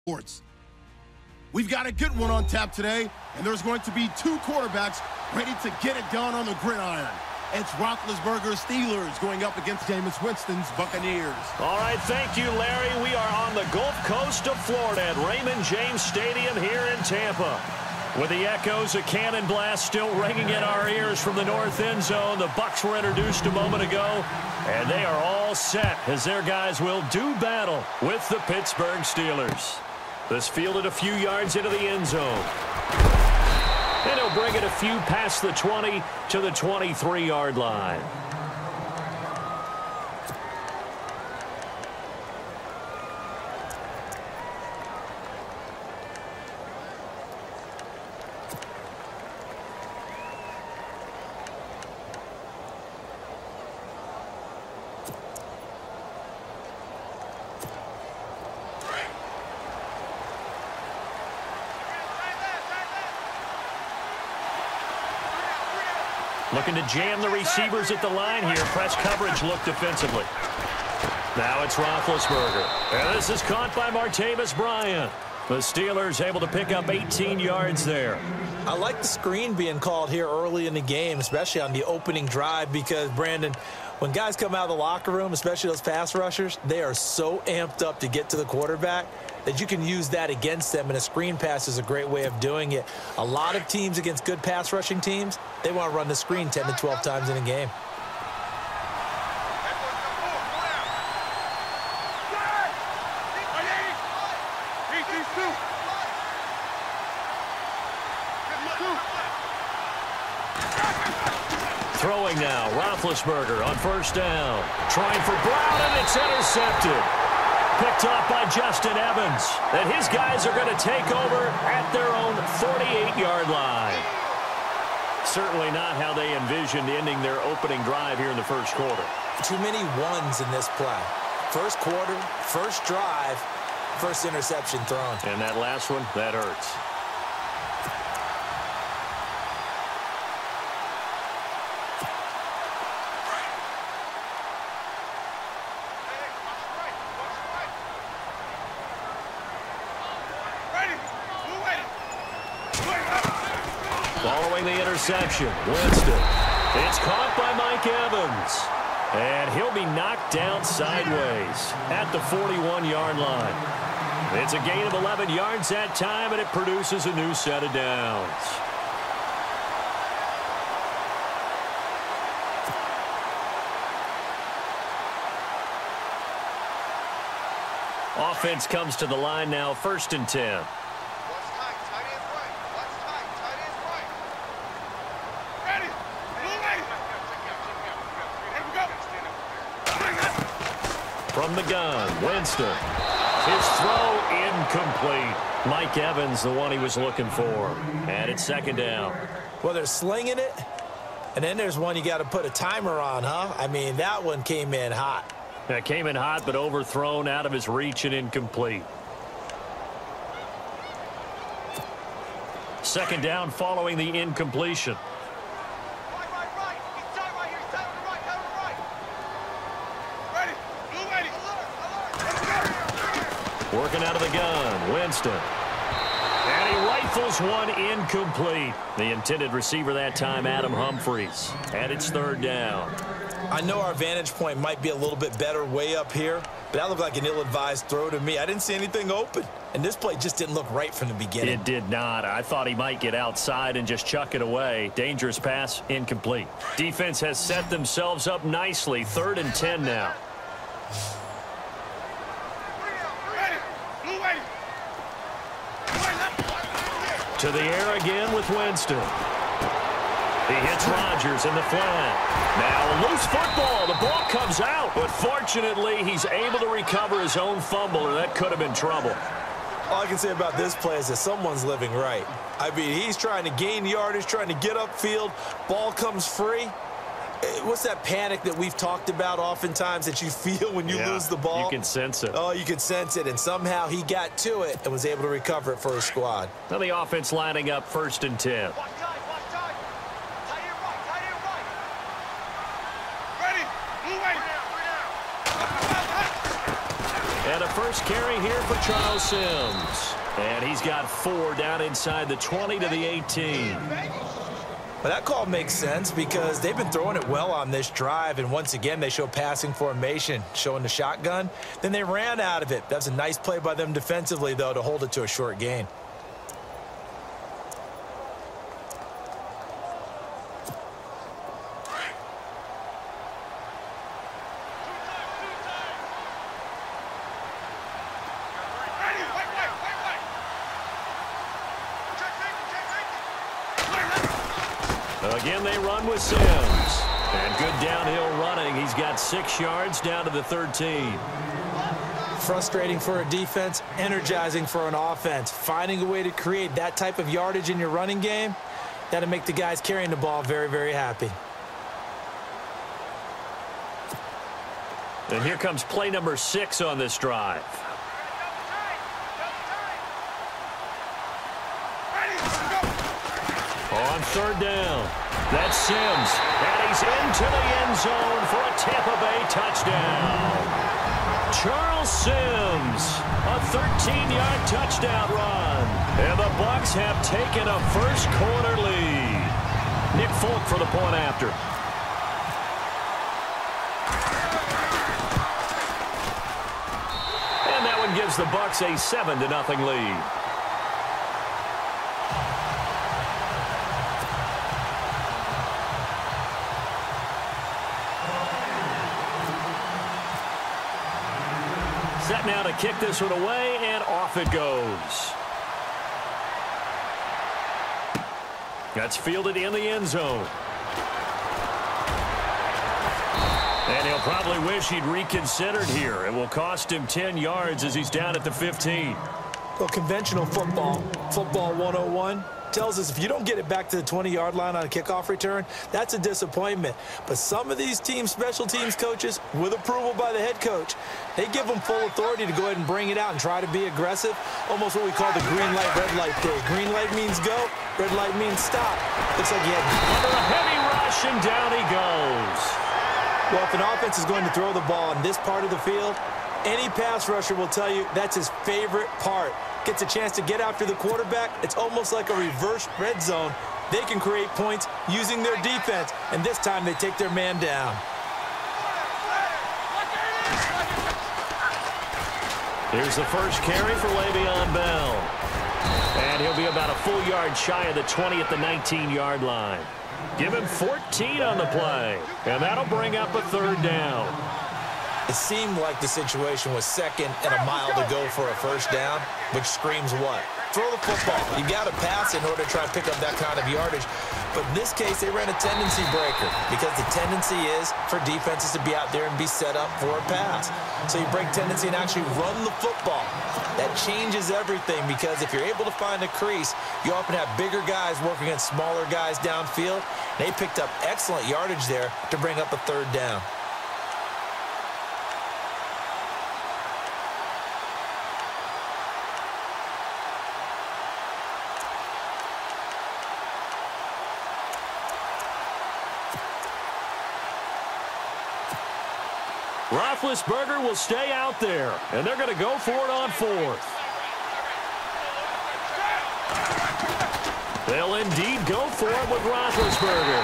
sports. We've got a good one on tap today, and there's going to be two quarterbacks ready to get it done on the gridiron. It's Roethlisberger's Steelers going up against Jameis Winston's Buccaneers. All right, thank you, Larry. We are on the Gulf Coast of Florida at Raymond James Stadium here in Tampa. With the echoes of cannon blast still ringing in our ears from the north end zone, the Bucs were introduced a moment ago, and they are all set as their guys will do battle with the Pittsburgh Steelers. This fielded a few yards into the end zone. And he'll bring it a few past the 20 to the 23-yard line. Looking to jam the receivers at the line here. Press coverage look defensively. Now it's Roethlisberger. And this is caught by Martavis Bryant. The Steelers able to pick up 18 yards there. I like the screen being called here early in the game, especially on the opening drive, because, Brandon, when guys come out of the locker room, especially those pass rushers, they are so amped up to get to the quarterback that you can use that against them, and a screen pass is a great way of doing it. A lot of teams against good pass rushing teams, they want to run the screen 10 to 12 times in a game. Throwing now, Roethlisberger on first down. Trying for Brown, and it's intercepted. Picked off by Justin Evans. And his guys are going to take over at their own 48-yard line. Certainly not how they envisioned ending their opening drive here in the first quarter. Too many ones in this play. First quarter, first drive, first interception thrown. And that last one, that hurts. Following the interception, Winston. It's caught by Mike Evans. And he'll be knocked down sideways at the 41-yard line. It's a gain of 11 yards that time, and it produces a new set of downs. Offense comes to the line now, 1st and 10. From the gun, Winston. His throw incomplete. Mike Evans, the one he was looking for. And it's 2nd down. Well, they're slinging it, and then there's one you got to put a timer on, huh? I mean, that one came in hot. That came in hot, but overthrown, out of his reach and incomplete. 2nd down following the incompletion. Working out of the gun, Winston. And he rifles one incomplete. The intended receiver that time, Adam Humphries. And it's 3rd down. I know our vantage point might be a little bit better way up here, but that looked like an ill-advised throw to me. I didn't see anything open, and this play just didn't look right from the beginning. It did not. I thought he might get outside and just chuck it away. Dangerous pass, incomplete. Defense has set themselves up nicely. 3rd and 10 now. To the air again with Winston. He hits Rodgers in the flat. Now a loose football. The ball comes out, but fortunately he's able to recover his own fumble, or that could have been trouble. All I can say about this play is that someone's living right. I mean, he's trying to gain yardage, trying to get upfield. Ball comes free. What's that panic that we've talked about oftentimes that you feel when you lose the ball? You can sense it. Oh, you can sense it, and somehow he got to it and was able to recover it for his squad. Now the offense lining up 1st and 10. first carry here for Charles Sims. And he's got 4 down inside the 20 to the 18. Well, that call makes sense because they've been throwing it well on this drive, and once again, they show passing formation, showing the shotgun. Then they ran out of it. That's a nice play by them defensively, though, to hold it to a short gain. Again, they run with Sims. And good downhill running. He's got 6 yards down to the 13. Frustrating for a defense, energizing for an offense. Finding a way to create that type of yardage in your running game, that'll make the guys carrying the ball very, very happy. And here comes play number 6 on this drive. On 3rd down, that's Sims, and he's into the end zone for a Tampa Bay touchdown. Charles Sims, a 13-yard touchdown run, and the Bucs have taken a first-quarter lead. Nick Folk for the point after. And that one gives the Bucs a 7-0 lead. Set now to kick this one away, and off it goes. That's fielded in the end zone. And he'll probably wish he'd reconsidered here. It will cost him 10 yards as he's down at the 15. Well, conventional football 101, tells us if you don't get it back to the 20-yard line on a kickoff return, that's a disappointment. But some of these special teams coaches, with approval by the head coach, they give them full authority to go ahead and bring it out and try to be aggressive, almost what we call the green light, red light day. Green light means go, red light means stop. Looks like he had under a heavy rush, and down he goes. Well, if an offense is going to throw the ball in this part of the field, any pass rusher will tell you that's his favorite part. Gets a chance to get after the quarterback. It's almost like a reverse red zone. They can create points using their defense, and this time they take their man down. Here's the first carry for Le'Veon Bell. And he'll be about a full yard shy of the 20 at the 19-yard line. Give him 14 on the play, and that'll bring up a 3rd down. It seemed like the situation was 2nd and a mile to go for a first down, which screams what? Throw the football. You got to pass in order to try and pick up that kind of yardage. But in this case, they ran a tendency breaker because the tendency is for defenses to be out there and be set up for a pass. So you break tendency and actually run the football. That changes everything because if you're able to find a crease, you often have bigger guys working against smaller guys downfield. They picked up excellent yardage there to bring up a 3rd down. Roethlisberger will stay out there, and they're going to go for it on 4th. They'll indeed go for it with Roethlisberger.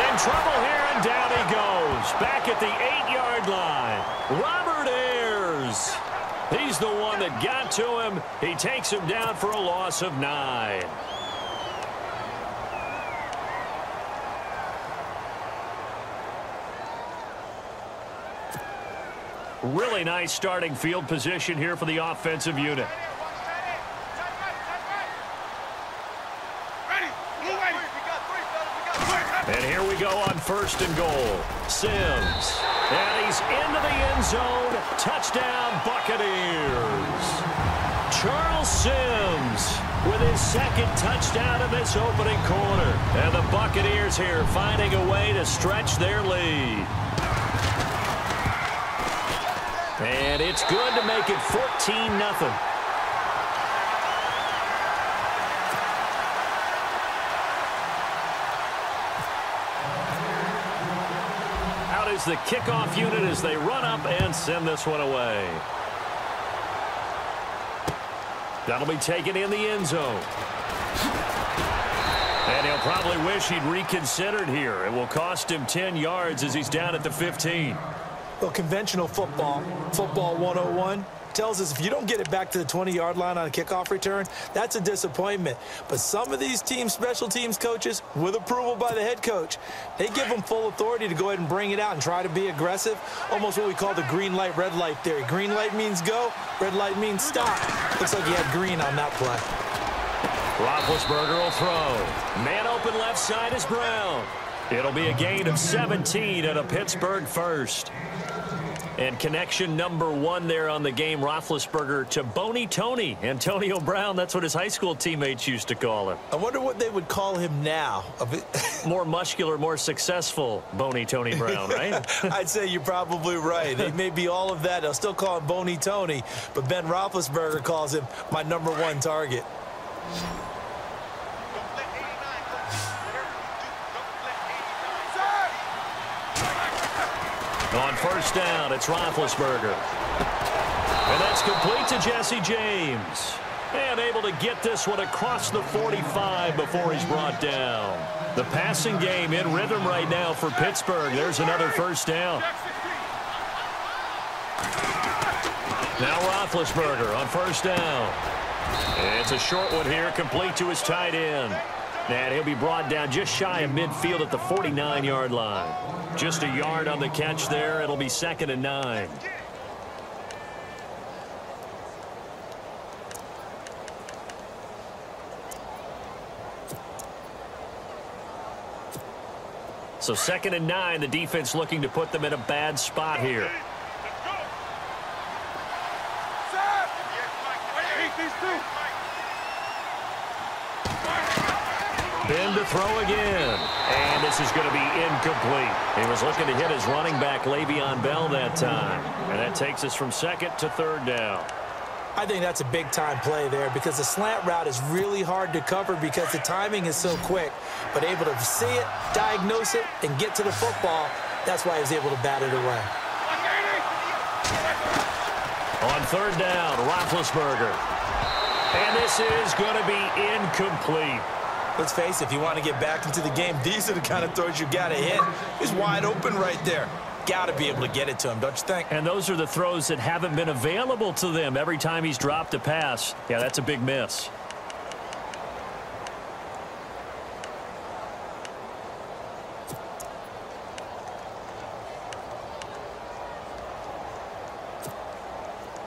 In trouble here, and down he goes. Back at the 8-yard line. Robert Ayers. He's the one that got to him. He takes him down for a loss of 9. Really nice starting field position here for the offensive unit. And here we go on 1st and goal. Sims. And he's into the end zone. Touchdown, Buccaneers. Charles Sims with his 2nd touchdown in this opening quarter. And the Buccaneers here finding a way to stretch their lead. And it's good to make it 14-0. Out is the kickoff unit as they run up and send this one away. That'll be taken in the end zone. And he'll probably wish he'd reconsidered here. It will cost him 10 yards as he's down at the 15. Well, conventional football 101, tells us if you don't get it back to the 20-yard line on a kickoff return, that's a disappointment. But some of these special teams coaches, with approval by the head coach, they give them full authority to go ahead and bring it out and try to be aggressive, almost what we call the green light, red light theory. Green light means go, red light means stop. Looks like he had green on that play. Roethlisberger will throw. Man open left side is Brown. It'll be a gain of 17 and a Pittsburgh first. And connection number 1 there on the game, Roethlisberger to Boney Tony. Antonio Brown, that's what his high school teammates used to call him. I wonder what they would call him now. More muscular, more successful Boney Tony Brown, right? I'd say you're probably right. They may be all of that. They'll still call him Boney Tony, but Ben Roethlisberger calls him my number 1 target. On first down, it's Roethlisberger. And that's complete to Jesse James. And able to get this one across the 45 before he's brought down. The passing game in rhythm right now for Pittsburgh. There's another first down. Now Roethlisberger on first down. It's a short one here, complete to his tight end. And he'll be brought down just shy of midfield at the 49-yard line. Just a yard on the catch there. It'll be 2nd and 9. So 2nd and 9, the defense looking to put them in a bad spot here. Ben to throw again. And this is going to be incomplete. He was looking to hit his running back, Le'Veon Bell, that time. And that takes us from 2nd to 3rd down. I think that's a big-time play there because the slant route is really hard to cover because the timing is so quick. But able to see it, diagnose it, and get to the football, that's why he was able to bat it away. On 3rd down, Roethlisberger. And this is going to be incomplete. Let's face it, if you want to get back into the game, these are the kind of throws you got to hit. He's wide open right there. Got to be able to get it to him, don't you think? And those are the throws that haven't been available to them every time he's dropped a pass. Yeah, that's a big miss.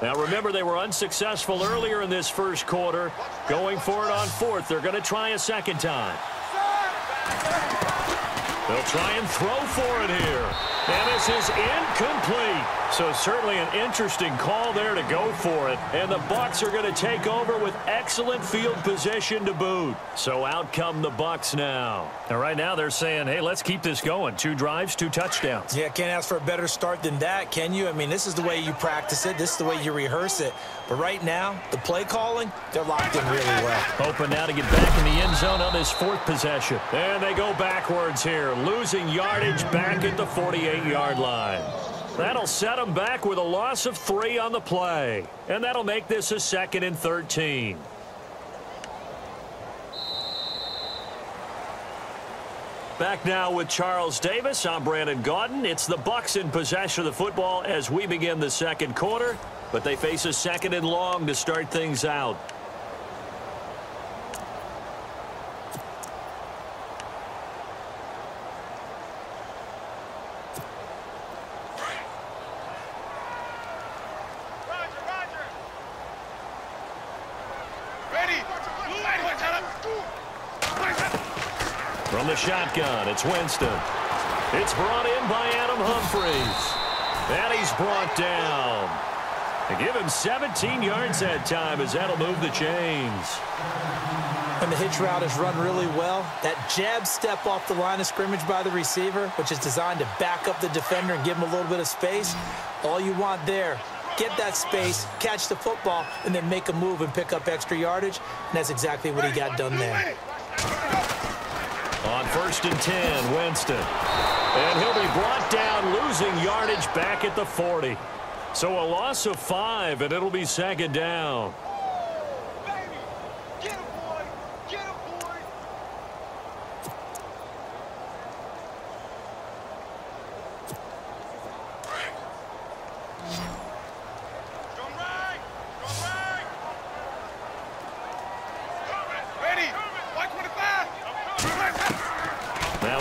Now, remember, they were unsuccessful earlier in this first quarter. Going for it on 4th. They're going to try a second time. They'll try and throw for it here. And this is incomplete. So certainly an interesting call there to go for it. And the Bucs are going to take over with excellent field position to boot. So out come the Bucs now. And right now they're saying, hey, let's keep this going. 2 drives, 2 touchdowns. Yeah, can't ask for a better start than that, can you? I mean, this is the way you practice it. This is the way you rehearse it. But right now, the play calling, they're locked in really well. Hoping now to get back in the end zone on this 4th possession. And they go backwards here, losing yardage back at the 48-yard line. That'll set them back with a loss of 3 on the play. And that'll make this a 2nd and 13. Back now with Charles Davis. I'm Brandon Gaudin. It's the Bucs in possession of the football as we begin the second quarter. But they face a 2nd and long to start things out. From the shotgun, it's Winston. It's brought in by Adam Humphries. And he's brought down. To give him 17 yards that time as that'll move the chains. And the hitch route is run really well. That jab step off the line of scrimmage by the receiver, which is designed to back up the defender and give him a little bit of space. All you want there, get that space, catch the football, and then make a move and pick up extra yardage. And that's exactly what he got done there. On 1st and 10, Winston. And he'll be brought down, losing yardage back at the 40. So a loss of 5, and it'll be 2nd down.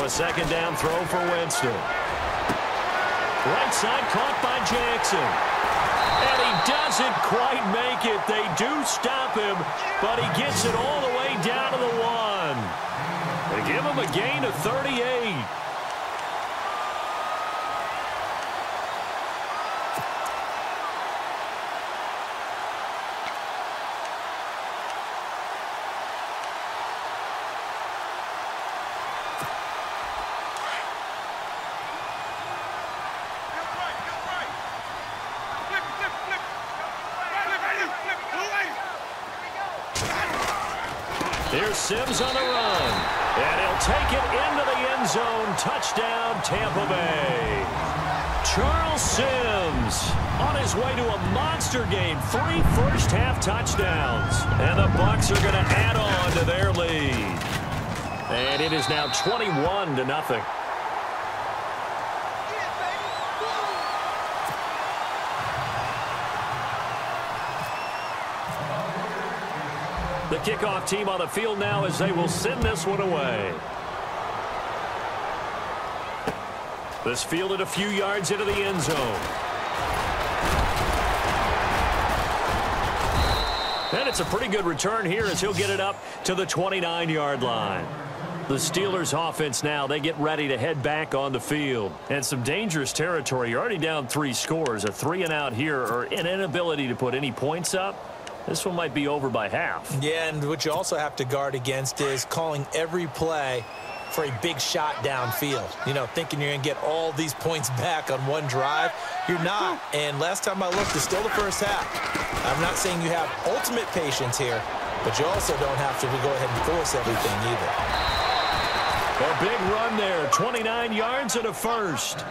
So a second down throw for Winston. Right side caught by Jackson. And he doesn't quite make it. They do stop him, but he gets it all the way down to the 1. They give him a gain of 38. Here's Sims on the run, and he'll take it into the end zone. Touchdown, Tampa Bay. Charles Sims on his way to a monster game. 3 first-half touchdowns, and the Bucs are going to add on to their lead. And it is now 21-0. The kickoff team on the field now as they will send this one away. This fielded a few yards into the end zone. And it's a pretty good return here as he'll get it up to the 29-yard line. The Steelers offense now, they get ready to head back on the field. And some dangerous territory. You're already down 3 scores. A 3-and-out here or an inability to put any points up. This one might be over by half. Yeah, and what you also have to guard against is calling every play for a big shot downfield. You know, thinking you're going to get all these points back on one drive. You're not. And last time I looked, it's still the first half. I'm not saying you have ultimate patience here, but you also don't have to go ahead and force everything either. A big run there, 29 yards and a first.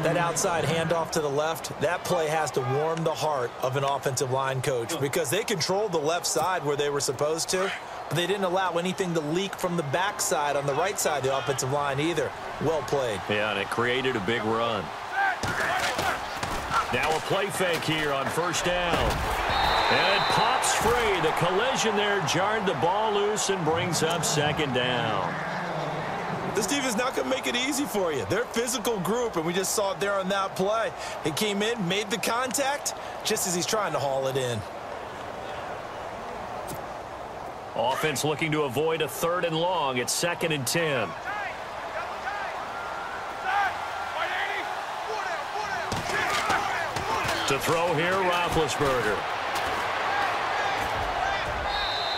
That outside handoff to the left, that play has to warm the heart of an offensive line coach because they controlled the left side where they were supposed to, but they didn't allow anything to leak from the backside on the right side of the offensive line either. Well played. Yeah, and it created a big run. Now a play fake here on first down. And it pops free. The collision there jarred the ball loose and brings up second down. This defense is not going to make it easy for you. They're a physical group, and we just saw it there on that play. He came in, made the contact, just as he's trying to haul it in. Offense looking to avoid a 3rd and long. It's 2nd and 10. To throw here, Roethlisberger.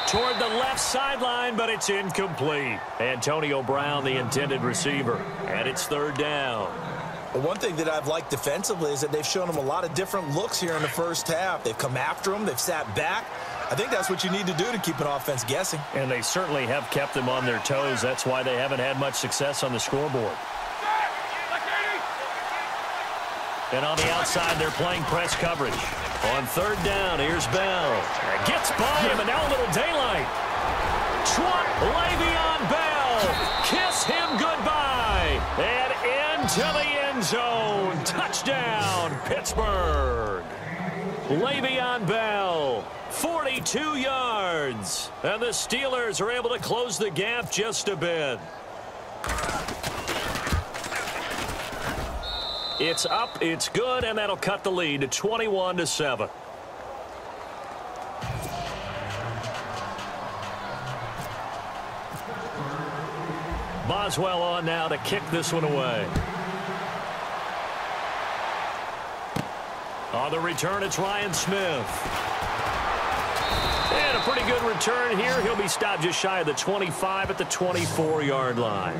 Toward the left sideline, but it's incomplete. Antonio Brown, the intended receiver, and it's 3rd down. Well, one thing that I've liked defensively is that they've shown him a lot of different looks here in the first half. They've come after him. They've sat back. I think that's what you need to do to keep an offense guessing. And they certainly have kept them on their toes. That's why they haven't had much success on the scoreboard. And on the outside, they're playing press coverage. On 3rd down, here's Bell. Gets by him, and now a little daylight. Le'Veon Bell. Kiss him goodbye. And into the end zone. Touchdown, Pittsburgh. Le'Veon Bell, 42 yards. And the Steelers are able to close the gap just a bit. It's up, it's good, and that'll cut the lead to 21-7. Boswell on now to kick this one away. On the return, it's Ryan Smith. And a pretty good return here. He'll be stopped just shy of the 25 at the 24-yard line.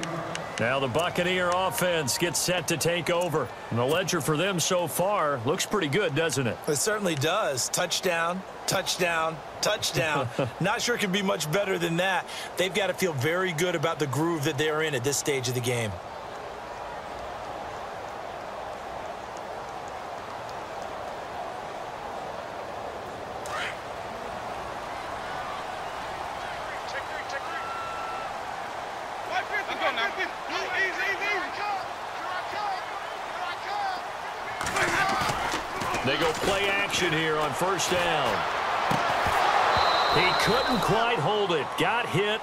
Now the Buccaneer offense gets set to take over. And the ledger for them so far looks pretty good, doesn't it? It certainly does. Touchdown, touchdown, touchdown. Not sure it can be much better than that. They've got to feel very good about the groove that they're in at this stage of the game. They go play action here on first down. He couldn't quite hold it. Got hit.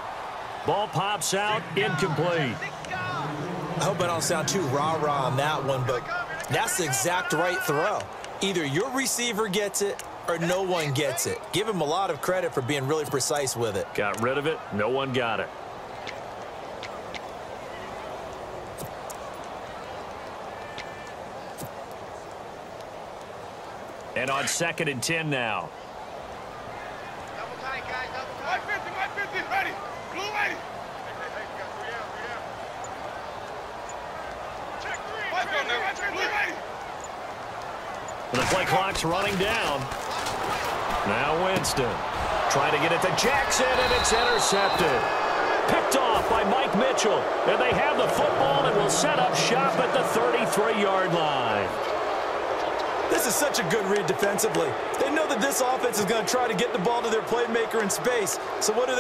Ball pops out. Incomplete. I hope I don't sound too rah-rah on that one, but that's the exact right throw. Either your receiver gets it or no one gets it. Give him a lot of credit for being really precise with it. Got rid of it. No one got it. And on 2nd and 10 now. Double tight, guys. Double tight. 150, ready. Blue ready. Check 3. 150, ready. The play clock's running down. Now Winston trying to get it to Jackson, and it's intercepted. Picked off by Mike Mitchell. And they have the football and will set up shop at the 33-yard line. This is such a good read defensively. They know that this offense is going to try to get the ball to their playmaker in space. So what do?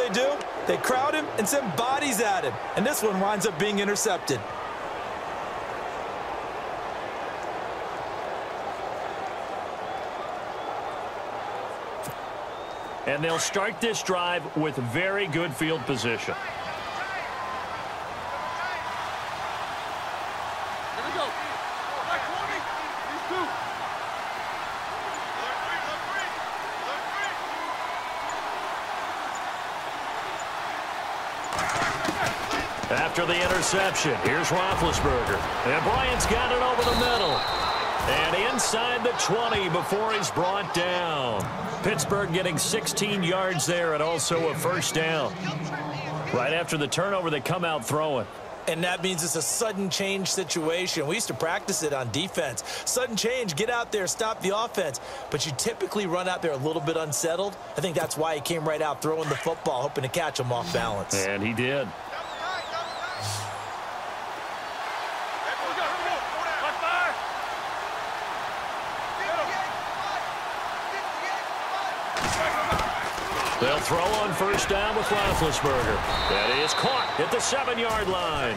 They crowd him and send bodies at him. And this one winds up being intercepted. And they'll start this drive with very good field position. After the interception, here's Roethlisberger. And Bryant's got it over the middle. And inside the 20 before he's brought down. Pittsburgh getting 16 yards there and also a first down. Right after the turnover, they come out throwing. And that means it's a sudden change situation. We used to practice it on defense. Sudden change, get out there, stop the offense. But you typically run out there a little bit unsettled. I think that's why he came right out throwing the football, hoping to catch him off balance. And he did. They'll throw on first down with Roethlisberger. That is caught at the 7-yard line.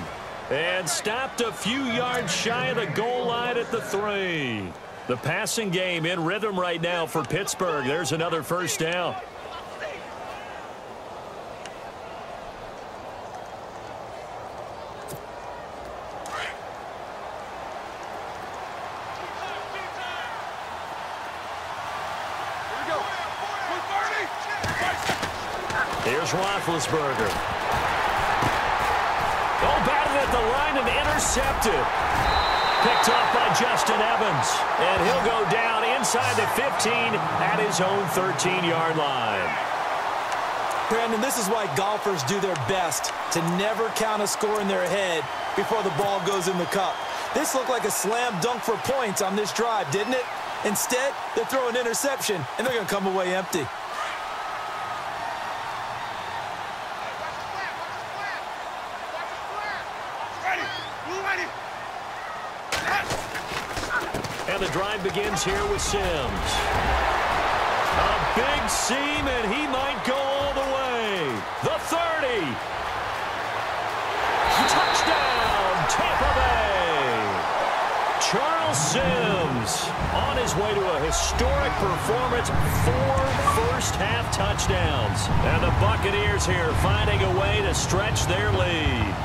And stopped a few yards shy of the goal line at the 3. The passing game in rhythm right now for Pittsburgh. There's another first down. Here's Roethlisberger. Oh, batted at the line and intercepted. Picked off by Justin Evans. And he'll go down inside the 15 at his own 13-yard line. Brandon, this is why golfers do their best to never count a score in their head before the ball goes in the cup. This looked like a slam dunk for points on this drive, didn't it? Instead, they throw an interception, and they're going to come away empty. And the drive begins here with Sims. A big seam, and he might go all the way. The 30. Touchdown, Tampa Bay. Charles Sims on his way to a historic performance. 4 first-half touchdowns. And the Buccaneers here finding a way to stretch their lead.